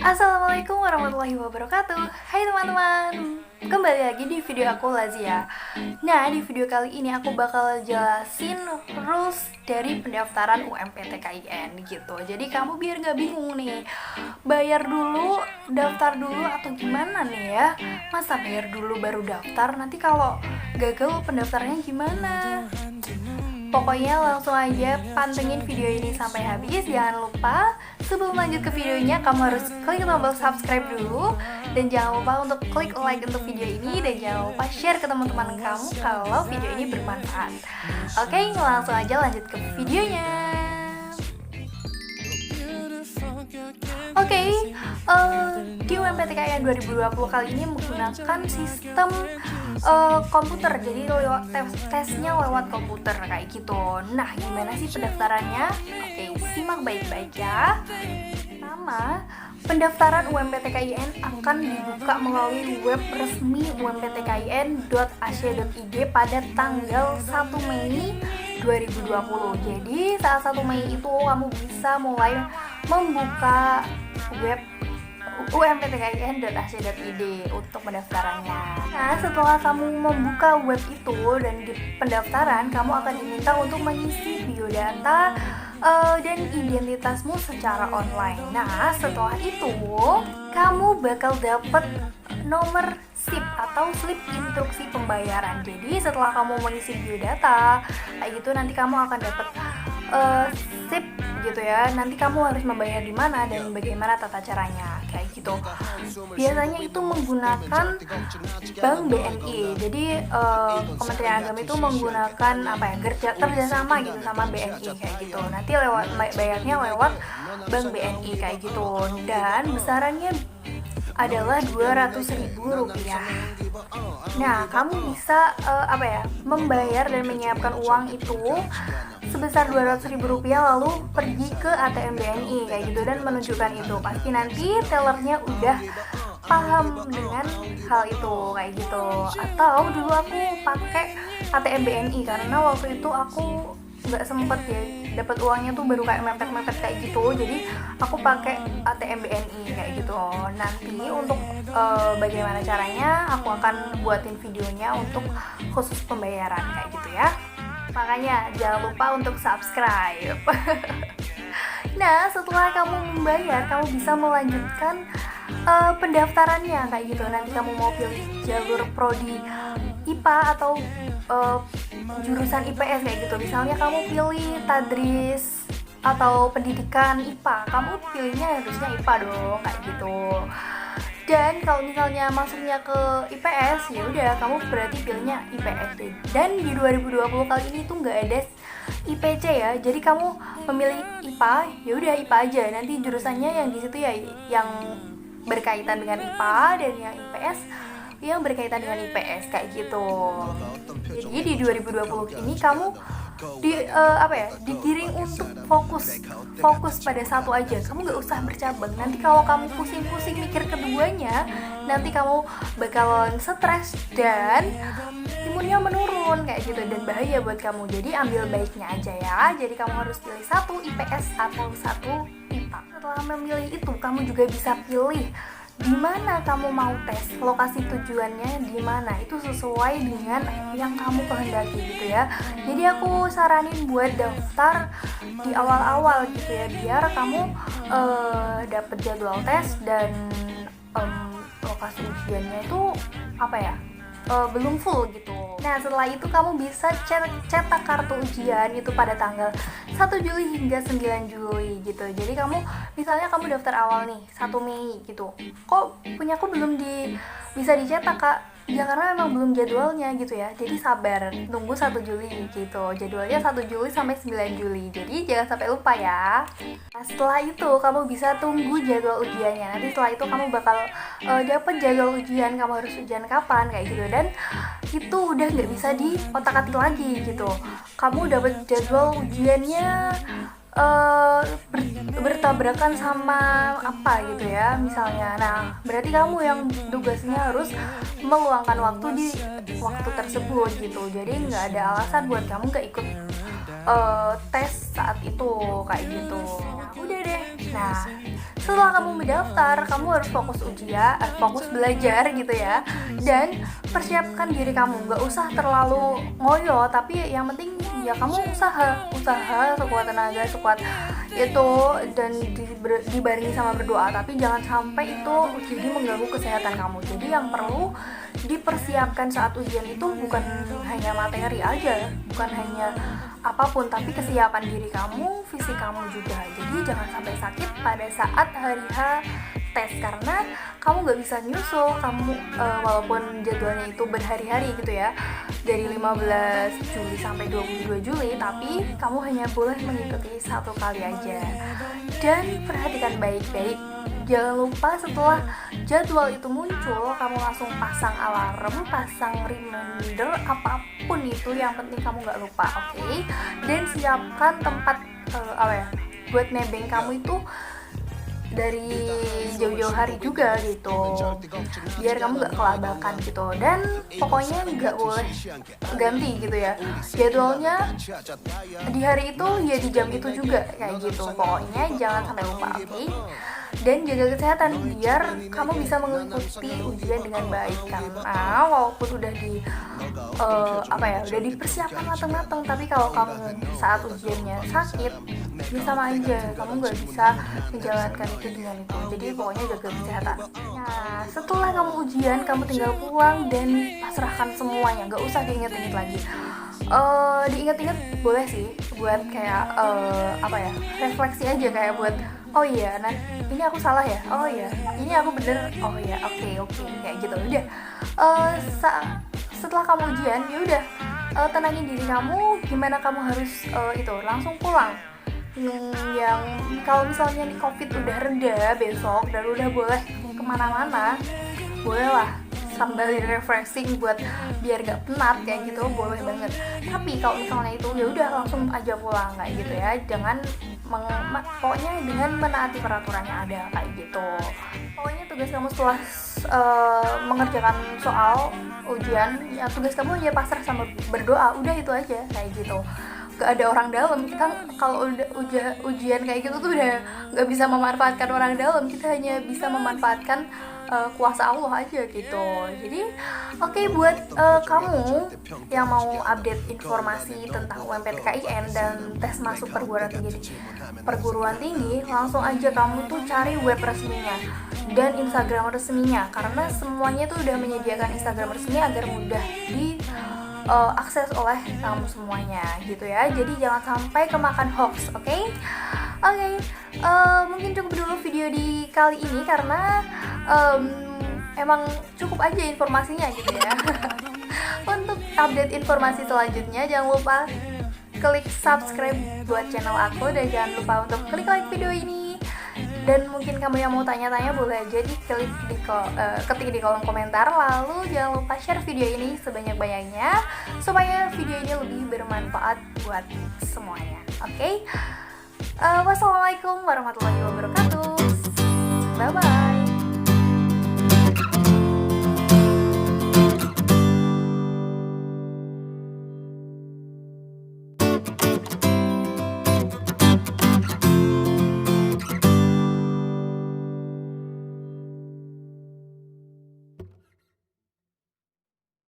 Assalamualaikum warahmatullahi wabarakatuh. Hai teman-teman, kembali lagi di video aku Lazia. Nah, di video kali ini aku bakal jelasin rules dari pendaftaran UMPTKIN gitu. Jadi kamu biar gak bingung nih, bayar dulu, daftar dulu atau gimana nih ya. Masa bayar dulu baru daftar, nanti kalau gagal pendaftarannya gimana? Pokoknya langsung aja pantengin video ini sampai habis. Jangan lupa sebelum lanjut ke videonya kamu harus klik tombol subscribe dulu. Dan jangan lupa untuk klik like untuk video ini. Dan jangan lupa share ke teman-teman kamu kalau video ini bermanfaat. Oke, langsung aja lanjut ke videonya. Oke, di UMPTKIN 2020 kali ini menggunakan sistem komputer, jadi tesnya lewat komputer kayak gitu. Nah, gimana sih pendaftarannya? Oke, simak baik-baik ya. Pertama, pendaftaran UMPTKIN akan dibuka melalui web resmi umptkin.ac.id pada tanggal 1 Mei 2020. Jadi saat 1 Mei itu kamu bisa mulai membuka web umptkin.ac.id untuk pendaftarannya. Nah, setelah kamu membuka web itu dan di pendaftaran, kamu akan diminta untuk mengisi biodata dan identitasmu secara online. Nah, setelah itu kamu bakal dapat nomor SIP atau slip instruksi pembayaran. Jadi setelah kamu mengisi biodata kayak gitu, nanti kamu akan dapat SIP gitu ya. Nanti kamu harus membayar di mana dan bagaimana tata caranya kayak gitu. Biasanya itu menggunakan Bank BNI. Jadi Kementerian Agama itu menggunakan kerjasama gitu sama BNI kayak gitu. Nanti bayarnya lewat Bank BNI kayak gitu. Dan besarannya adalah Rp200.000. Nah, kamu bisa membayar dan menyiapkan uang itu sebesar Rp200.000 lalu pergi ke ATM BNI kayak gitu dan menunjukkan itu. Pasti nanti tellernya udah paham dengan hal itu kayak gitu. Atau dulu aku pakai ATM BNI karena waktu itu aku nggak sempet ya dapat uangnya tuh baru kayak mepet-mepet kayak gitu. Jadi aku pakai ATM BNI kayak gitu. Nanti untuk bagaimana caranya aku akan buatin videonya untuk khusus pembayaran kayak gitu ya. Makanya jangan lupa untuk subscribe. Nah, setelah kamu membayar, kamu bisa melanjutkan pendaftarannya kayak gitu. Nanti kamu mau pilih jalur prodi IPA atau jurusan IPS kayak gitu. Misalnya kamu pilih tadris atau pendidikan IPA, kamu pilihnya harusnya IPA dong kayak gitu. Dan kalau misalnya masuknya ke IPS, ya udah kamu berarti pilihnya IPS deh. Dan di 2020 kali ini tuh nggak ada IPC ya. Jadi kamu memilih IPA, ya udah IPA aja. Nanti jurusannya yang di situ ya yang berkaitan dengan IPA dan yang IPS yang berkaitan dengan IPS kayak gitu. Jadi di 2020 ini kamu digiring untuk fokus pada satu aja. Kamu nggak usah bercabang. Nanti kalau kamu pusing-pusing mikir keduanya, nanti kamu bakalan stres dan imunnya menurun kayak gitu dan bahaya buat kamu. Jadi ambil baiknya aja ya. Jadi kamu harus pilih satu IPS atau satu IPA. Setelah memilih itu, kamu juga bisa pilih di mana kamu mau tes, lokasi tujuannya di mana, itu sesuai dengan yang kamu kehendaki gitu ya. Jadi aku saranin buat daftar di awal-awal gitu ya, biar kamu dapet jadwal tes dan lokasi ujiannya itu belum full gitu. Nah, setelah itu kamu bisa cetak kartu ujian itu pada tanggal 1 Juli hingga 9 Juli gitu. Jadi misalnya kamu daftar awal nih 1 Mei gitu. Kok punyaku belum bisa dicetak, Kak? Ya karena memang belum jadwalnya gitu ya. Jadi sabar, tunggu 1 Juli gitu. Jadwalnya 1 Juli sampai 9 Juli. Jadi jangan sampai lupa ya. Nah, setelah itu kamu bisa tunggu jadwal ujiannya. Nanti setelah itu kamu bakal dapat jadwal ujian, kamu harus ujian kapan kayak gitu. Dan itu udah nggak bisa diotak-atik lagi gitu. Kamu dapat jadwal ujiannya bertabrakan sama apa gitu ya misalnya. Nah, berarti kamu yang tugasnya harus meluangkan waktu di waktu tersebut gitu. Jadi nggak ada alasan buat kamu nggak ikut tes saat itu kayak gitu. Nah, udah deh, Nah, setelah kamu mendaftar, kamu harus fokus ujian, fokus belajar gitu ya, dan persiapkan diri kamu. Nggak usah terlalu ngoyo, tapi yang penting ya kamu usaha sekuat tenaga, sekuat itu, dan dibarengi sama berdoa. Tapi jangan sampai itu jadi mengganggu kesehatan kamu. Jadi yang perlu dipersiapkan saat ujian itu bukan hanya materi aja, bukan hanya apapun, tapi kesiapan diri kamu, fisik kamu juga. Jadi jangan sampai sakit pada saat hari H tes, karena kamu nggak bisa nyusul. Kamu walaupun jadwalnya itu berhari-hari gitu ya, dari 15 Juli sampai 22 Juli, tapi kamu hanya boleh mengikuti satu kali aja. Dan perhatikan baik-baik, jangan lupa setelah jadwal itu muncul, kamu langsung pasang alarm, pasang reminder, apapun itu, yang penting kamu nggak lupa, oke? Dan siapkan tempat buat nebeng kamu itu dari jauh-jauh hari juga gitu, biar kamu nggak kelabakan gitu. Dan pokoknya nggak boleh ganti gitu ya jadwalnya, di hari itu ya di jam itu juga kayak gitu. Pokoknya jangan sampai lupa, oke? Dan jaga kesehatan biar kamu bisa mengikuti ujian dengan baik, karena walaupun udah udah dipersiapkan matang-matang, tapi kalau kamu saat ujiannya sakit, ya sama aja, kamu nggak bisa menjalankan itu dengan itu. Jadi pokoknya jaga kesehatan. Nah, setelah kamu ujian, kamu tinggal pulang dan pasrahkan semuanya, nggak usah diinget-inget lagi. Diinget-inget boleh sih, buat kayak refleksi aja, kayak buat oh iya, nah ini aku salah ya, oh iya ini aku bener, oh iya oke, kayak gitu. Udah setelah kamu ujian, ya udah tenangin diri kamu, gimana kamu harus langsung pulang. Yang kalau misalnya nih COVID udah reda besok dan udah boleh kemana-mana, bolehlah sambil refreshing buat biar gak penat kayak gitu, boleh banget. Tapi kalau misalnya itu ya udah langsung aja pulang kayak gitu ya, jangan pokoknya dengan menaati peraturan yang ada kayak gitu. Pokoknya tugas kamu setelah mengerjakan soal ujian, ya tugas kamu hanya pasrah sama berdoa, udah itu aja kayak gitu. Gak ada orang dalam. Kita kalau udah ujian kayak gitu tuh udah gak bisa memanfaatkan orang dalam, kita hanya bisa memanfaatkan kuasa Allah aja gitu. Jadi oke, buat kamu yang mau update informasi tentang UMPTKIN dan tes masuk perguruan tinggi, langsung aja kamu tuh cari web resminya dan Instagram resminya, karena semuanya tuh udah menyediakan Instagram resmi agar mudah akses oleh kamu semuanya gitu ya. Jadi jangan sampai kemakan hoax, oke? Mungkin cukup dulu video di kali ini, karena emang cukup aja informasinya gitu ya. Untuk update informasi selanjutnya, jangan lupa klik subscribe buat channel aku, dan jangan lupa untuk klik like video ini. Dan mungkin kamu yang mau tanya-tanya boleh aja ketik di kolom komentar. Lalu jangan lupa share video ini sebanyak-banyaknya supaya video ini lebih bermanfaat buat semuanya. Oke? Wassalamualaikum warahmatullahi wabarakatuh. Bye bye.